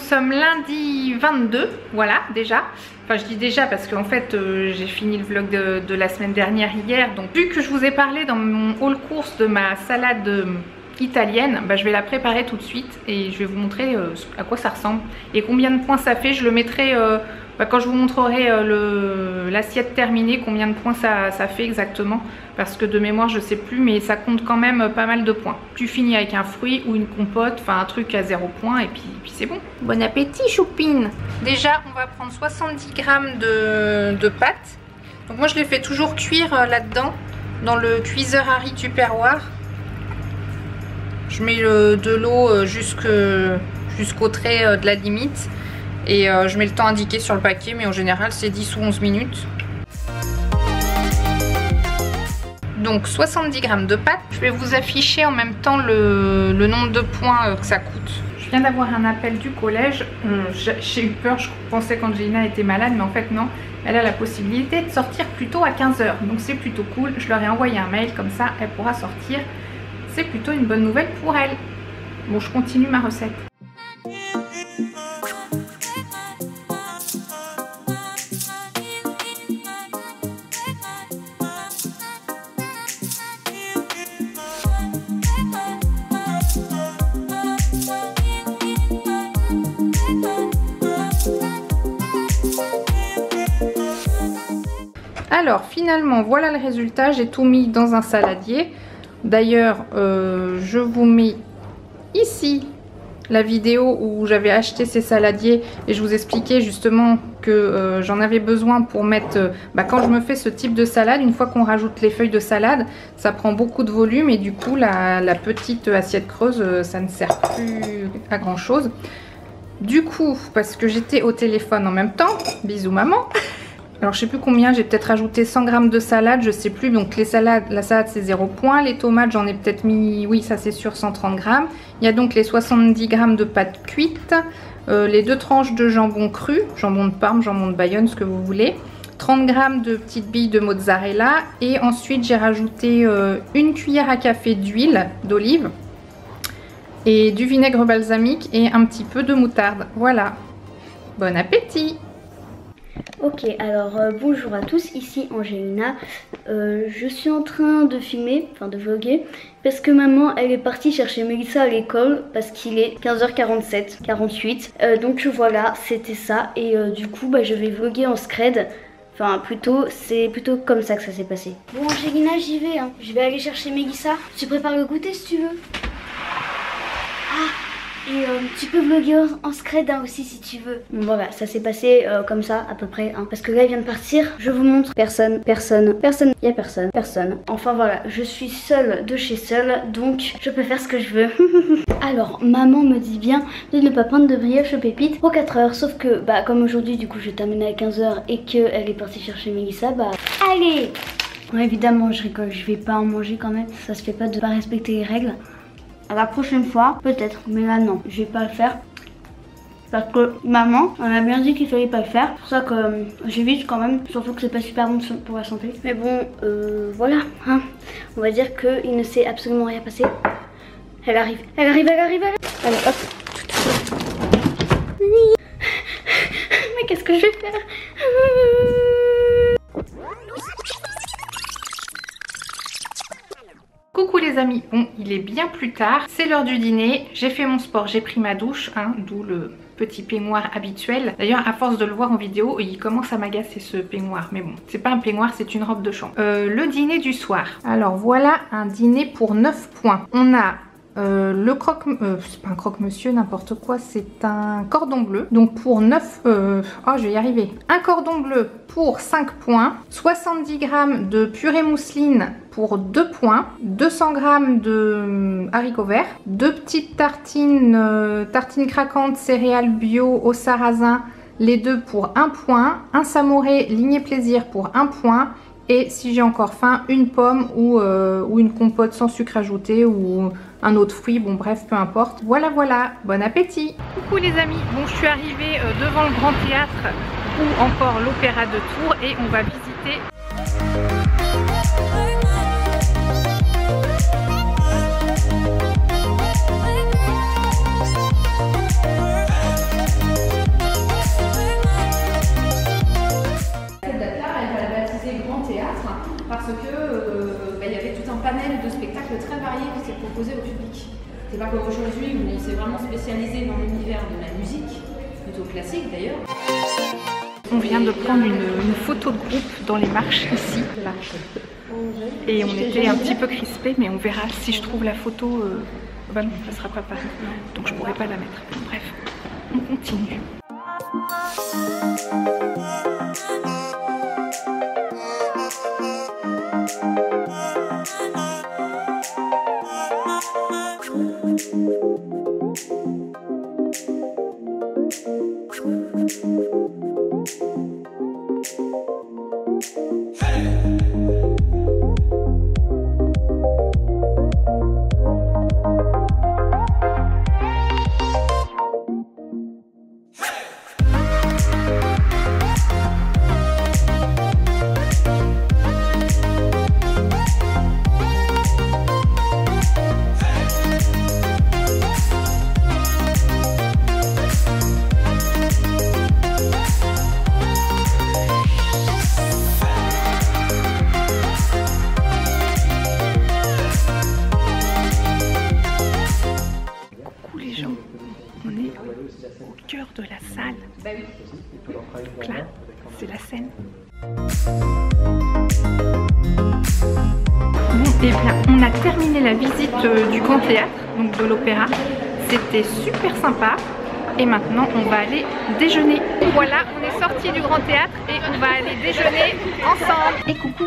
sommes lundi 22, voilà déjà. Enfin je dis déjà parce qu'en fait j'ai fini le vlog de la semaine dernière hier. Donc vu que je vous ai parlé dans mon haul course de ma salade italienne, bah, je vais la préparer tout de suite et je vais vous montrer à quoi ça ressemble et combien de points ça fait. Je le mettrai quand je vous montrerai l'assiette terminée, combien de points ça fait exactement, parce que de mémoire je sais plus, mais ça compte quand même pas mal de points. Tu finis avec un fruit ou une compote, enfin un truc à 0 points et puis c'est bon. Bon appétit choupine. Déjà on va prendre 70 g de pâtes. Donc moi je les fais toujours cuire là-dedans, dans le cuiseur Harry Tupperware. Je mets de l'eau jusqu'au trait de la limite. Et je mets le temps indiqué sur le paquet, mais en général c'est 10 ou 11 minutes. Donc 70 g de pâtes. Je vais vous afficher en même temps le nombre de points que ça coûte. Je viens d'avoir un appel du collège. J'ai eu peur, je pensais qu'Angelina était malade, mais en fait non. Elle a la possibilité de sortir plus tôt à 15 h. Donc c'est plutôt cool. Je leur ai envoyé un mail, comme ça elle pourra sortir. C'est plutôt une bonne nouvelle pour elle. Bon, je continue ma recette. Alors finalement voilà le résultat, j'ai tout mis dans un saladier. D'ailleurs je vous mets ici la vidéo où j'avais acheté ces saladiers et je vous expliquais justement que j'en avais besoin pour mettre, quand je me fais ce type de salade, une fois qu'on rajoute les feuilles de salade, ça prend beaucoup de volume et du coup la petite assiette creuse, ça ne sert plus à grand chose. Du coup, parce que j'étais au téléphone en même temps, bisous maman. Alors je sais plus combien, j'ai peut-être rajouté 100 g de salade, je sais plus. Donc la salade c'est 0 points. Les tomates j'en ai peut-être mis, oui ça c'est sûr, 130 g. Il y a donc les 70 g de pâte cuite, les 2 tranches de jambon cru, jambon de Parme, jambon de Bayonne, ce que vous voulez. 30 g de petites billes de mozzarella. Et ensuite j'ai rajouté une cuillère à café d'huile d'olive. Et du vinaigre balsamique et un petit peu de moutarde. Voilà. Bon appétit! Ok, alors bonjour à tous, ici Angelina. Je suis en train de filmer, enfin de vlogger, parce que maman elle est partie chercher Mélissa à l'école parce qu'il est 15h47, 48. Donc voilà, c'était ça. Et du coup je vais vlogger en scred. Enfin plutôt, c'est plutôt comme ça que ça s'est passé. Bon Angelina, j'y vais, hein. Je vais aller chercher Mélissa. Tu prépares le goûter si tu veux. Ah, et tu peux vlogger en scred hein, aussi si tu veux. Bon voilà, ça s'est passé comme ça à peu près hein. Parce que là elle vient de partir, je vous montre. Personne, il y a personne. Enfin voilà, je suis seule de chez seule, donc je peux faire ce que je veux. Alors maman me dit bien de ne pas prendre de brioche aux pépites pour 4 h. Sauf que comme aujourd'hui du coup je t'amène à 15 h et qu'elle est partie chercher Mélissa, allez. Bon, évidemment je rigole, je vais pas en manger quand même. Ça se fait pas de pas respecter les règles. À la prochaine fois, peut-être, mais là non, je vais pas le faire. Parce que maman, elle a bien dit qu'il fallait pas le faire. C'est pour ça que j'évite quand même, surtout que c'est pas super bon pour la santé. Mais bon, voilà, hein. On va dire qu'il ne s'est absolument rien passé. Elle arrive. Allez, hop. Mais qu'est-ce que je vais faire? Coucou les amis, bon il est bien plus tard, c'est l'heure du dîner, j'ai fait mon sport, j'ai pris ma douche, hein, d'où le petit peignoir habituel. D'ailleurs à force de le voir en vidéo, il commence à m'agacer ce peignoir, mais bon, c'est pas un peignoir, c'est une robe de chambre. Le dîner du soir, alors voilà un dîner pour 9 points. On a le c'est pas un croque-monsieur, n'importe quoi, c'est un cordon bleu. Donc pour 9, je vais y arriver. Un cordon bleu pour 5 points, 70 g de purée mousseline pour 2 points, 200 g de haricots verts, 2 petites tartines craquantes céréales bio au sarrasin, les deux pour 1 point, un samouré ligné plaisir pour 1 point. Et si j'ai encore faim, une pomme ou une compote sans sucre ajouté ou un autre fruit, bon bref, peu importe. Voilà, bon appétit. Coucou les amis, bon je suis arrivée devant le Grand Théâtre ou encore l'Opéra de Tours et on va visiter... parce que il y avait tout un panel de spectacles très variés qui s'est proposé au public. C'est pas comme aujourd'hui où on s'est vraiment spécialisé dans l'univers de la musique, plutôt classique d'ailleurs. On vient de prendre une photo de groupe dans les marches ici, là. Et on était un petit peu crispés, mais on verra si je trouve la photo. Bah non, ça sera pas pareil, donc je pourrais pas la mettre. Bref, on continue. De la salle. Donc là, c'est la scène. Bon, et bien, on a terminé la visite du Grand Théâtre, donc de l'Opéra. C'était super sympa. Et maintenant, on va aller déjeuner. Voilà, on est sorti du Grand Théâtre et on va aller déjeuner ensemble. Et coucou,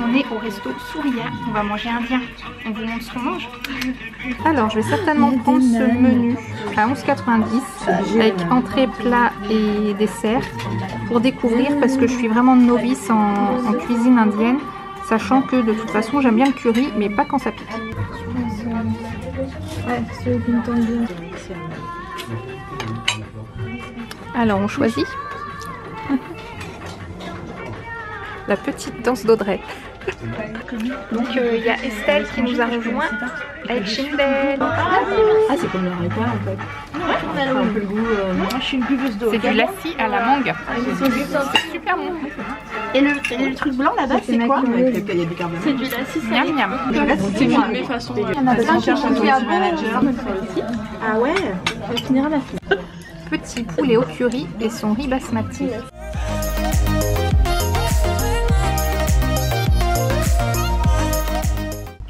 on est au resto Souria. On va manger indien. On vous montre ce qu'on mange. Alors, je vais certainement prendre ce menu à 11,90 avec entrée, plat et dessert pour découvrir, parce que je suis vraiment novice en cuisine indienne, sachant que de toute façon, j'aime bien le curry, mais pas quand ça pique. Alors, on choisit la petite danse d'Audrey. Donc il y a Estelle qui nous a rejoint avec Shindel. Ah, c'est comme le repas en fait. Ouais, on a un peu le goût. Moi je suis une buveuse d'eau. C'est du lassi à la mangue. C'est super bon. Et le truc blanc là-bas, c'est quoi? Il y a du carbone. C'est du lassi. Miam miam. C'est une de mes façons. Il y en a plein qui cherchent un manager sur le site. Ah ouais, ça finira la fin. Petit poulet au curry et son riz basmati.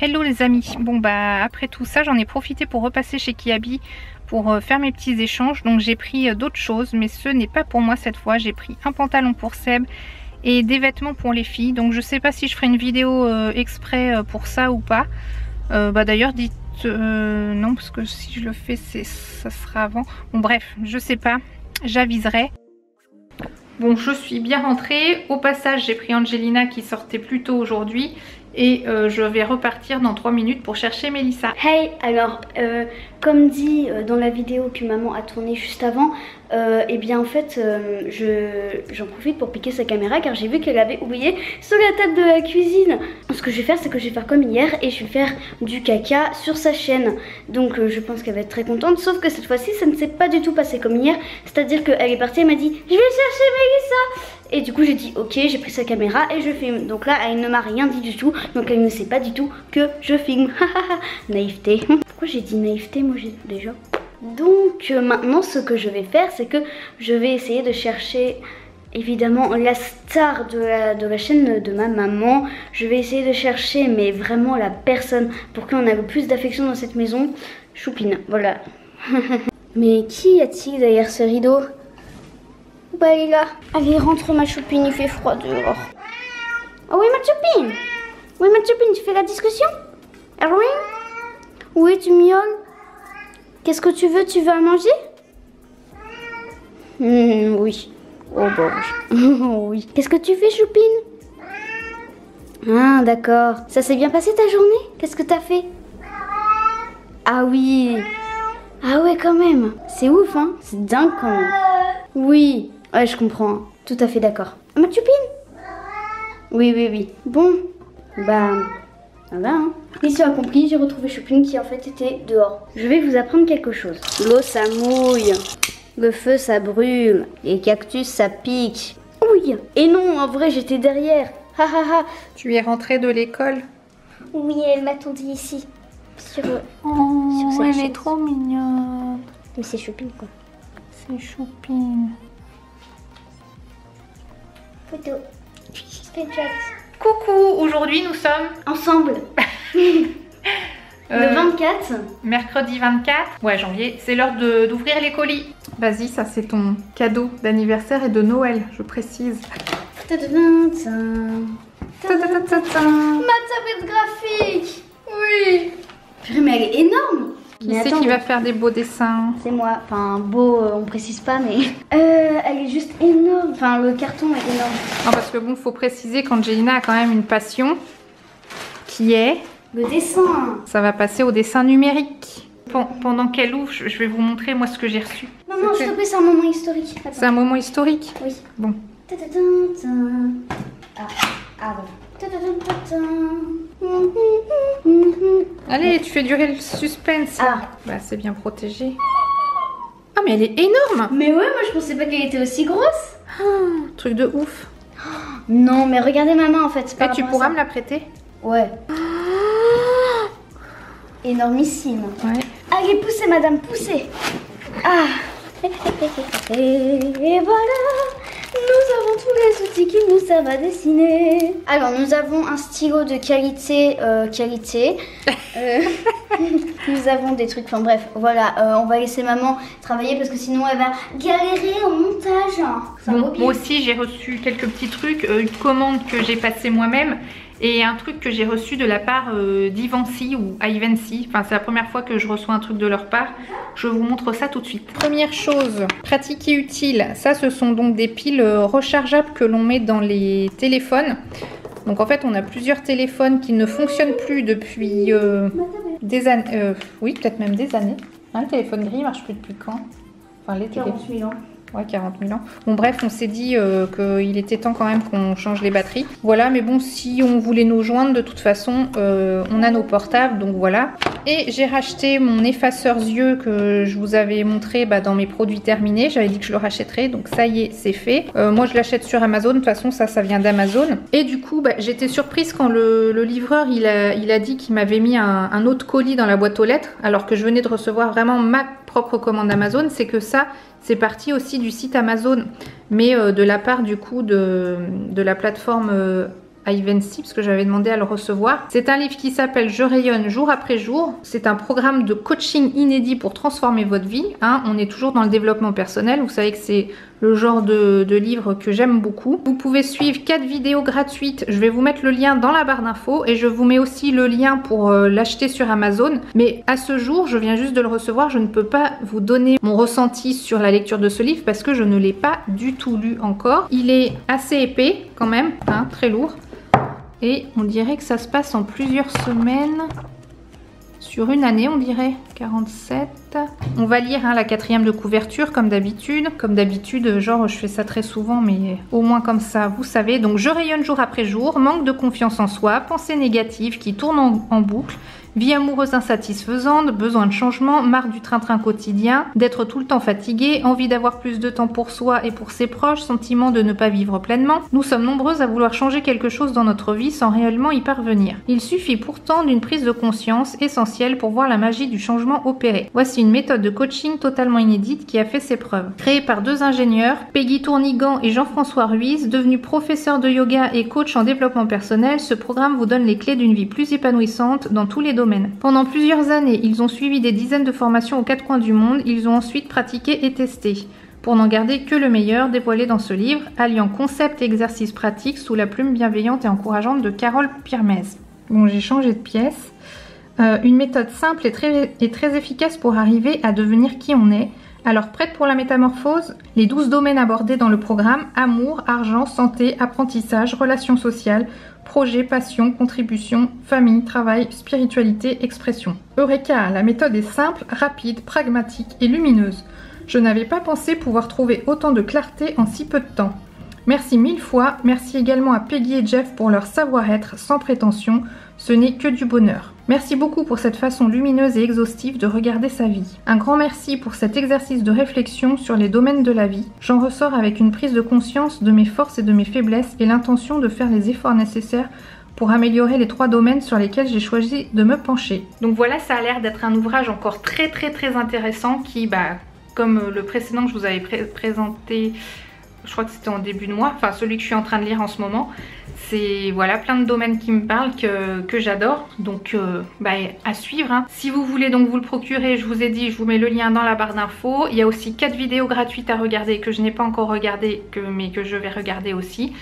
Hello les amis, bon bah après tout ça j'en ai profité pour repasser chez Kiabi pour faire mes petits échanges. Donc j'ai pris d'autres choses, mais ce n'est pas pour moi cette fois. J'ai pris un pantalon pour Seb et des vêtements pour les filles. Donc je sais pas si je ferai une vidéo exprès pour ça ou pas. Bah d'ailleurs dites non, parce que si je le fais ça sera avant. Bon bref, je sais pas, j'aviserai. Bon, je suis bien rentrée. Au passage, j'ai pris Angelina qui sortait plus tôt aujourd'hui. Et je vais repartir dans 3 minutes pour chercher Mélissa. Hey, alors, comme dit dans la vidéo que maman a tournée juste avant, et bien en fait, j'en profite pour piquer sa caméra car j'ai vu qu'elle avait oublié sur la table de la cuisine. Ce que je vais faire, c'est que je vais faire comme hier et je vais faire du caca sur sa chaîne. Donc je pense qu'elle va être très contente, sauf que cette fois-ci, ça ne s'est pas du tout passé comme hier. C'est-à-dire qu'elle est partie, elle m'a dit « Je vais chercher Mélissa !» Et du coup j'ai dit ok, j'ai pris sa caméra et je filme. Donc là elle ne m'a rien dit du tout, donc elle ne sait pas du tout que je filme. Naïveté. Pourquoi j'ai dit naïveté moi déjà? Donc maintenant ce que je vais faire, c'est que je vais essayer de chercher évidemment la star de la chaîne de ma maman. Je vais essayer de chercher mais vraiment la personne pour qui on a le plus d'affection dans cette maison. Choupine, voilà. Mais qui a-t-il derrière ce rideau? Bah elle est là. Allez, rentre ma choupine, il fait froid dehors. Oh oui ma choupine. Oui ma choupine, tu fais la discussion? Erwin? Oui, tu miaules? Qu'est-ce que tu veux? Tu veux à manger? Oui. Oh bon. Oh oui. Qu'est-ce que tu fais choupine? Ah d'accord. Ça s'est bien passé ta journée? Qu'est-ce que t'as fait? Ah oui. Ah ouais quand même. C'est ouf hein. C'est dingue quand même. Oui. Ouais, je comprends. Tout à fait d'accord. Ma choupine? Oui, oui, oui. Bon, bah, voilà. Hein. Mission accomplie, j'ai retrouvé Choupine qui en fait était dehors. Je vais vous apprendre quelque chose. L'eau, ça mouille. Le feu, ça brûle. Les cactus, ça pique. Oui. Et non, en vrai, j'étais derrière. Ha ha ha. Tu es rentrée de l'école? Oui, elle m'attendait ici. Sur Oh, cette elle est chaise. trop mignonne. Mais c'est Choupine quoi. C'est Choupine. Photo. Screenshot. Coucou, aujourd'hui nous sommes Ensemble. Le 24. mercredi 24 janvier. C'est l'heure d'ouvrir les colis. Vas-y, ça c'est ton cadeau d'anniversaire et de Noël, je précise. Ma tablette graphique. Oui. Purée, mais elle est énorme. Qui Mais c'est attends, qui va faire des beaux dessins? c'est moi. Enfin, beau, on précise pas, mais... elle est juste énorme. Enfin, le carton est énorme. Non, parce que bon, faut préciser qu'Angelina a quand même une passion qui est... Le dessin. Ça va passer au dessin numérique. Pendant qu'elle ouvre, je vais vous montrer moi ce que j'ai reçu. Non, non, s'il te plaît, c'est un moment historique. Attends. C'est un moment historique. Oui. Bon. Ah Allez, tu fais durer le suspense. Ah. Bah, c'est bien protégé. Ah, mais elle est énorme. Mais ouais, moi je pensais pas qu'elle était aussi grosse. Truc de ouf. Non, mais regardez ma main en fait. Eh, tu pourras me la prêter? Ouais. Énormissime. Ouais. Allez, poussez madame, poussez. Ah. Et voilà, nous avons tous les outils qui nous servent à dessiner. Alors, nous avons un stylo de qualité. Nous avons des trucs, enfin bref, voilà, on va laisser maman travailler parce que sinon elle va galérer au montage. Ça va Bon, bien. moi aussi, j'ai reçu quelques petits trucs. Une commande que j'ai passée moi-même. Et un truc que j'ai reçu de la part d'Ivancy ou Ivancy. Enfin, c'est la première fois que je reçois un truc de leur part. Je vous montre ça tout de suite. Première chose, pratique et utile. Ça, ce sont donc des piles rechargeables que l'on met dans les téléphones. Donc en fait, on a plusieurs téléphones qui ne fonctionnent plus depuis des années. Oui, peut-être même des années. Hein, le téléphone gris marche plus depuis quand? Enfin, les téléphones. 40 000 ans. Ouais, 40 000 ans. Bon, bref, on s'est dit qu'il était temps quand même qu'on change les batteries. Voilà, mais bon, si on voulait nous joindre, de toute façon, on a nos portables, donc voilà. Et j'ai racheté mon effaceur yeux que je vous avais montré dans mes produits terminés. J'avais dit que je le rachèterais, donc ça y est, c'est fait. Moi, je l'achète sur Amazon. De toute façon, ça vient d'Amazon. Et du coup, j'étais surprise quand le livreur, il a dit qu'il m'avait mis un autre colis dans la boîte aux lettres, alors que je venais de recevoir vraiment ma propre commande Amazon. C'est que ça... C'est parti aussi du site Amazon, mais de la part du coup de la plateforme Ivancy, parce que j'avais demandé à le recevoir. C'est un livre qui s'appelle Je rayonne jour après jour. C'est un programme de coaching inédit pour transformer votre vie. Hein. On est toujours dans le développement personnel. Vous savez que c'est le genre de livre que j'aime beaucoup. Vous pouvez suivre 4 vidéos gratuites. Je vais vous mettre le lien dans la barre d'infos et je vous mets aussi le lien pour l'acheter sur Amazon. Mais à ce jour, je viens juste de le recevoir. Je ne peux pas vous donner mon ressenti sur la lecture de ce livre parce que je ne l'ai pas du tout lu encore. Il est assez épais quand même, hein, très lourd. Et on dirait que ça se passe en plusieurs semaines. Sur une année, on dirait 47. On va lire la 4e de couverture comme d'habitude. Comme d'habitude, genre je fais ça très souvent, mais au moins comme ça, vous savez. Donc je rayonne jour après jour, manque de confiance en soi, pensée négative qui tourne en boucle, vie amoureuse insatisfaisante, besoin de changement, marre du train-train quotidien, d'être tout le temps fatigué, envie d'avoir plus de temps pour soi et pour ses proches, sentiment de ne pas vivre pleinement. Nous sommes nombreuses à vouloir changer quelque chose dans notre vie sans réellement y parvenir. Il suffit pourtant d'une prise de conscience essentielle pour voir la magie du changement opéré. Voici une méthode de coaching totalement inédite qui a fait ses preuves. Créée par 2 ingénieurs, Peggy Tournigan et Jean-François Ruiz, devenus professeurs de yoga et coach en développement personnel, ce programme vous donne les clés d'une vie plus épanouissante dans tous les domaines. Pendant plusieurs années, ils ont suivi des dizaines de formations aux 4 coins du monde, ils ont ensuite pratiqué et testé. Pour n'en garder que le meilleur dévoilé dans ce livre, alliant concept et exercices pratiques sous la plume bienveillante et encourageante de Carole Pirmez. Bon, j'ai changé de pièce. Une méthode simple et très efficace pour arriver à devenir qui on est. Alors, prête pour la métamorphose? Les 12 domaines abordés dans le programme: amour, argent, santé, apprentissage, relations sociales, projet, passion, contribution, famille, travail, spiritualité, expression. Eureka! La méthode est simple, rapide, pragmatique et lumineuse. Je n'avais pas pensé pouvoir trouver autant de clarté en si peu de temps. Merci 1000 fois, merci également à Peggy et Jeff pour leur savoir-être sans prétention, ce n'est que du bonheur. Merci beaucoup pour cette façon lumineuse et exhaustive de regarder sa vie. Un grand merci pour cet exercice de réflexion sur les domaines de la vie. J'en ressors avec une prise de conscience de mes forces et de mes faiblesses et l'intention de faire les efforts nécessaires pour améliorer les 3 domaines sur lesquels j'ai choisi de me pencher. Donc voilà, ça a l'air d'être un ouvrage encore très intéressant qui, comme le précédent que je vous avais présenté, je crois que c'était en début de mois, enfin celui que je suis en train de lire en ce moment, c'est voilà plein de domaines qui me parlent, que j'adore, donc à suivre. Hein. Si vous voulez donc vous le procurer, je vous ai dit, je vous mets le lien dans la barre d'infos. Il y a aussi 4 vidéos gratuites à regarder que je n'ai pas encore regardé, mais que je vais regarder aussi.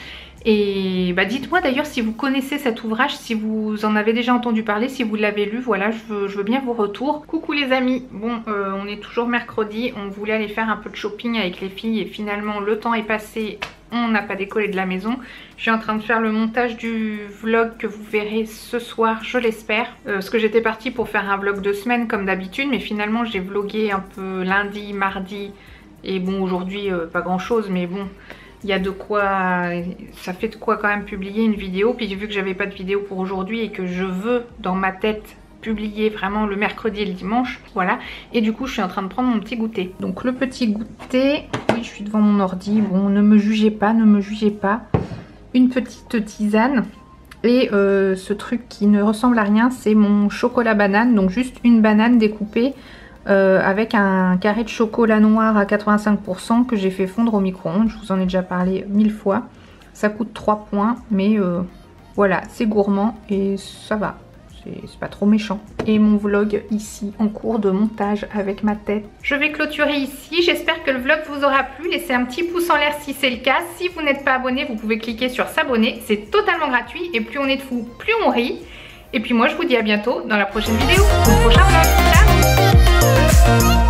Et dites-moi d'ailleurs si vous connaissez cet ouvrage, si vous en avez déjà entendu parler, si vous l'avez lu, voilà, je veux bien vos retours. Coucou les amis, bon on est toujours mercredi, on voulait aller faire un peu de shopping avec les filles et finalement le temps est passé, on n'a pas décollé de la maison. Je suis en train de faire le montage du vlog que vous verrez ce soir, je l'espère. Parce que j'étais partie pour faire un vlog de semaine comme d'habitude, mais finalement j'ai vlogué un peu lundi, mardi et bon aujourd'hui pas grand chose, mais bon... Il y a de quoi, ça fait de quoi quand même publier une vidéo. Puis j'ai vu que j'avais pas de vidéo pour aujourd'hui et que je veux dans ma tête publier vraiment le mercredi et le dimanche. Voilà. Et du coup je suis en train de prendre mon petit goûter. Donc le petit goûter, oui je suis devant mon ordi. Bon ne me jugez pas, ne me jugez pas. Une petite tisane. Et ce truc qui ne ressemble à rien, c'est mon chocolat banane. Donc juste une banane découpée. Avec un carré de chocolat noir à 85% que j'ai fait fondre au micro-ondes. Je vous en ai déjà parlé 1000 fois. Ça coûte 3 points, mais voilà, c'est gourmand et ça va. C'est pas trop méchant. Et mon vlog ici en cours de montage avec ma tête. Je vais clôturer ici. J'espère que le vlog vous aura plu. Laissez un petit pouce en l'air si c'est le cas. Si vous n'êtes pas abonné, vous pouvez cliquer sur s'abonner. C'est totalement gratuit et plus on est de fous, plus on rit. Et puis moi je vous dis à bientôt dans la prochaine vidéo, au prochain vlog. Ciao.